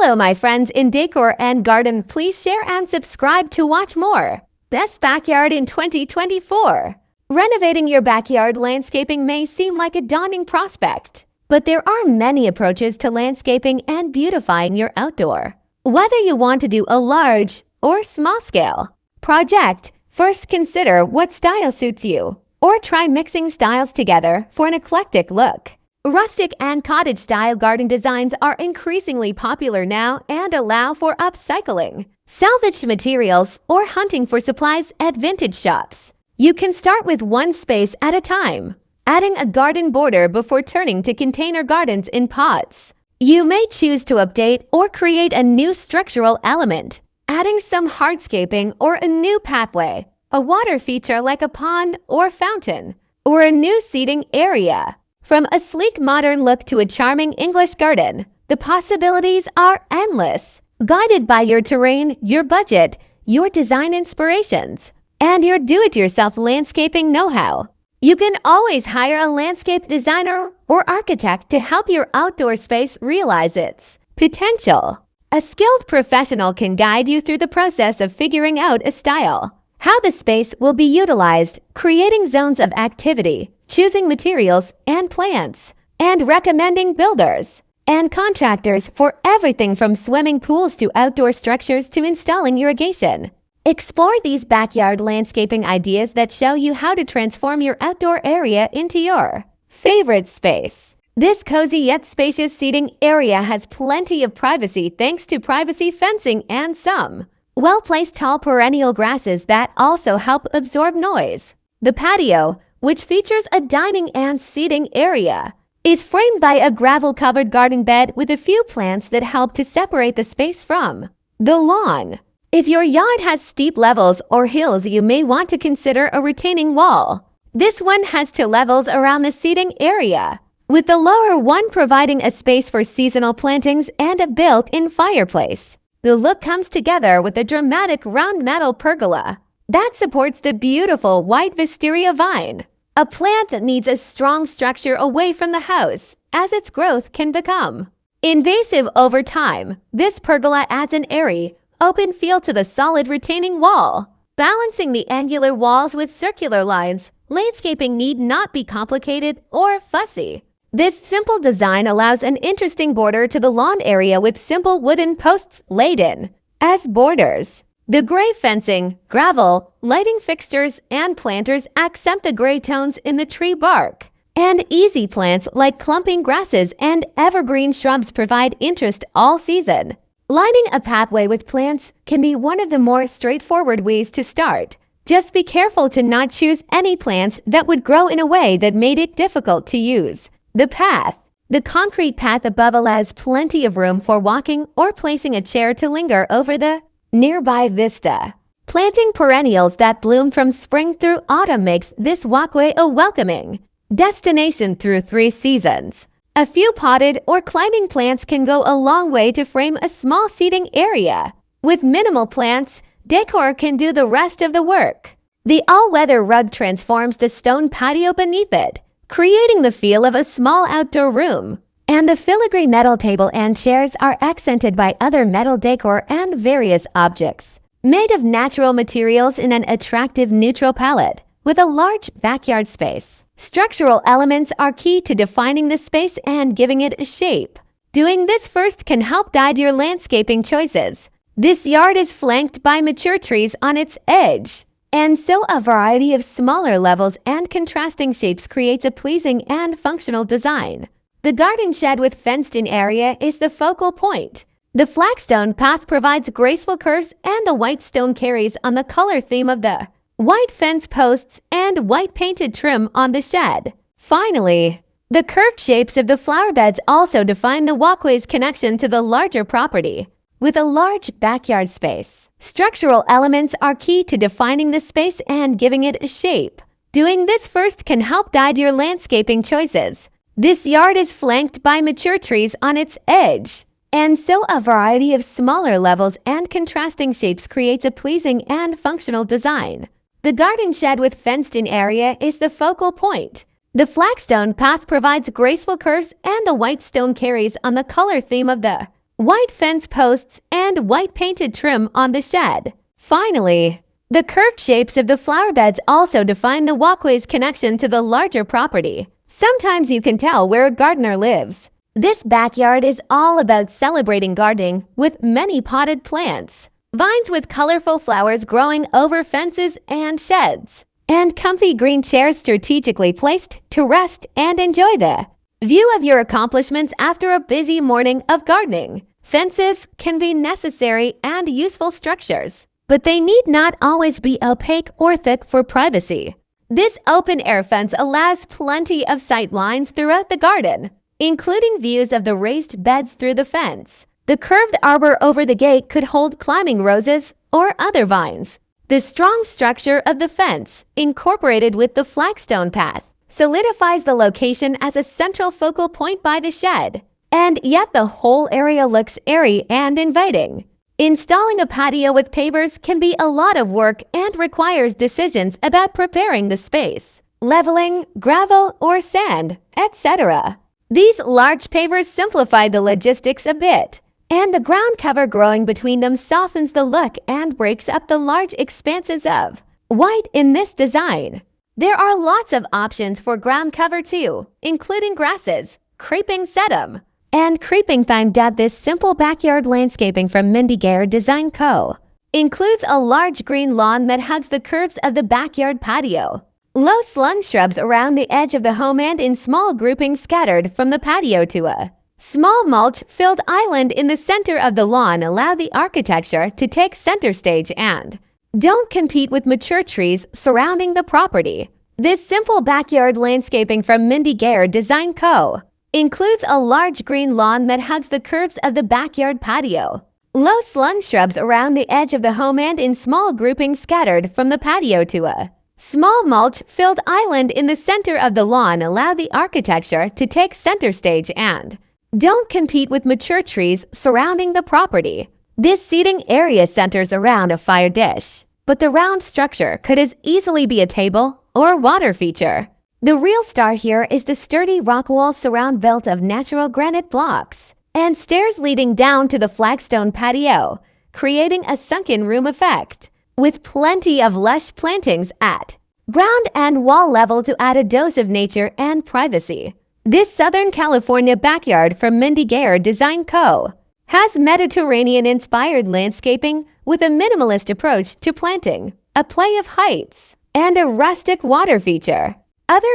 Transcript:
Hello, my friends in Decor and Garden. Please share and subscribe to watch more. Best Backyard in 2024. Renovating your backyard landscaping may seem like a daunting prospect, but there are many approaches to landscaping and beautifying your outdoor. Whether you want to do a large or small-scale project, first consider what style suits you, or try mixing styles together for an eclectic look. Rustic and cottage-style garden designs are increasingly popular now and allow for upcycling, salvaged materials, or hunting for supplies at vintage shops. You can start with one space at a time, adding a garden border before turning to container gardens in pots. You may choose to update or create a new structural element, adding some hardscaping or a new pathway, a water feature like a pond or fountain, or a new seating area. From a sleek modern look to a charming English garden, the possibilities are endless. Guided by your terrain, your budget, your design inspirations, and your do-it-yourself landscaping know-how, you can always hire a landscape designer or architect to help your outdoor space realize its potential. A skilled professional can guide you through the process of figuring out a style, how the space will be utilized, creating zones of activity, choosing materials and plants, and recommending builders and contractors for everything from swimming pools to outdoor structures to installing irrigation. Explore these backyard landscaping ideas that show you how to transform your outdoor area into your favorite space. This cozy yet spacious seating area has plenty of privacy thanks to privacy fencing and some well-placed tall perennial grasses that also help absorb noise. The patio, which features a dining and seating area, is framed by a gravel-covered garden bed with a few plants that help to separate the space from the lawn. If your yard has steep levels or hills, you may want to consider a retaining wall. This one has two levels around the seating area, with the lower one providing a space for seasonal plantings and a built-in fireplace. The look comes together with a dramatic round metal pergola that supports the beautiful white wisteria vine, a plant that needs a strong structure away from the house, as its growth can become invasive over time. This pergola adds an airy, open feel to the solid retaining wall. Balancing the angular walls with circular lines, landscaping need not be complicated or fussy. This simple design allows an interesting border to the lawn area with simple wooden posts laid in as borders. The gray fencing, gravel, lighting fixtures, and planters accent the gray tones in the tree bark. And easy plants like clumping grasses and evergreen shrubs provide interest all season. Lining a pathway with plants can be one of the more straightforward ways to start. Just be careful to not choose any plants that would grow in a way that made it difficult to use. The path. The concrete path above allows plenty of room for walking or placing a chair to linger over the nearby vista. Planting perennials that bloom from spring through autumn makes this walkway a welcoming destination through 3 seasons. A few potted or climbing plants can go a long way to frame a small seating area. With minimal plants, decor can do the rest of the work. The all-weather rug transforms the stone patio beneath it, creating the feel of a small outdoor room. And the filigree metal table and chairs are accented by other metal decor and various objects, made of natural materials in an attractive neutral palette, with a large backyard space. Structural elements are key to defining the space and giving it a shape. Doing this first can help guide your landscaping choices. This yard is flanked by mature trees on its edge, and so a variety of smaller levels and contrasting shapes creates a pleasing and functional design. The garden shed with fenced-in area is the focal point. The flagstone path provides graceful curves, and the white stone carries on the color theme of the white fence posts and white painted trim on the shed. Finally, the curved shapes of the flower beds also define the walkway's connection to the larger property. With a large backyard space, structural elements are key to defining the space and giving it a shape. Doing this first can help guide your landscaping choices. This yard is flanked by mature trees on its edge, and so a variety of smaller levels and contrasting shapes creates a pleasing and functional design. The garden shed with fenced-in area is the focal point. The flagstone path provides graceful curves, and the white stone carries on the color theme of the white fence posts, and white painted trim on the shed. Finally, the curved shapes of the flower beds also define the walkway's connection to the larger property. Sometimes you can tell where a gardener lives. This backyard is all about celebrating gardening with many potted plants, vines with colorful flowers growing over fences and sheds, and comfy green chairs strategically placed to rest and enjoy the view of your accomplishments after a busy morning of gardening. Fences can be necessary and useful structures, but they need not always be opaque or thick for privacy. This open-air fence allows plenty of sight lines throughout the garden, including views of the raised beds through the fence. The curved arbor over the gate could hold climbing roses or other vines. The strong structure of the fence, incorporated with the flagstone path, solidifies the location as a central focal point by the shed, and yet the whole area looks airy and inviting. Installing a patio with pavers can be a lot of work and requires decisions about preparing the space, leveling, gravel, or sand, etc. These large pavers simplify the logistics a bit, and the ground cover growing between them softens the look and breaks up the large expanses of white in this design. There are lots of options for ground cover too, including grasses, creeping sedum, and creeping thyme. This simple backyard landscaping from Decor Design Co. includes a large green lawn that hugs the curves of the backyard patio. Low slung shrubs around the edge of the home and in small groupings scattered from the patio to a small mulch-filled island in the center of the lawn allow the architecture to take center stage and don't compete with mature trees surrounding the property. This simple backyard landscaping from Decor Design Co. includes a large green lawn that hugs the curves of the backyard patio. Low slung shrubs around the edge of the home and in small groupings scattered from the patio to a small mulch-filled island in the center of the lawn allow the architecture to take center stage and don't compete with mature trees surrounding the property. This seating area centers around a fire dish, but the round structure could as easily be a table or water feature. The real star here is the sturdy rock wall surround built of natural granite blocks and stairs leading down to the flagstone patio, creating a sunken room effect, with plenty of lush plantings at ground and wall level to add a dose of nature and privacy. This Southern California backyard from Decor Design Co. has Mediterranean-inspired landscaping with a minimalist approach to planting, a play of heights, and a rustic water feature. Other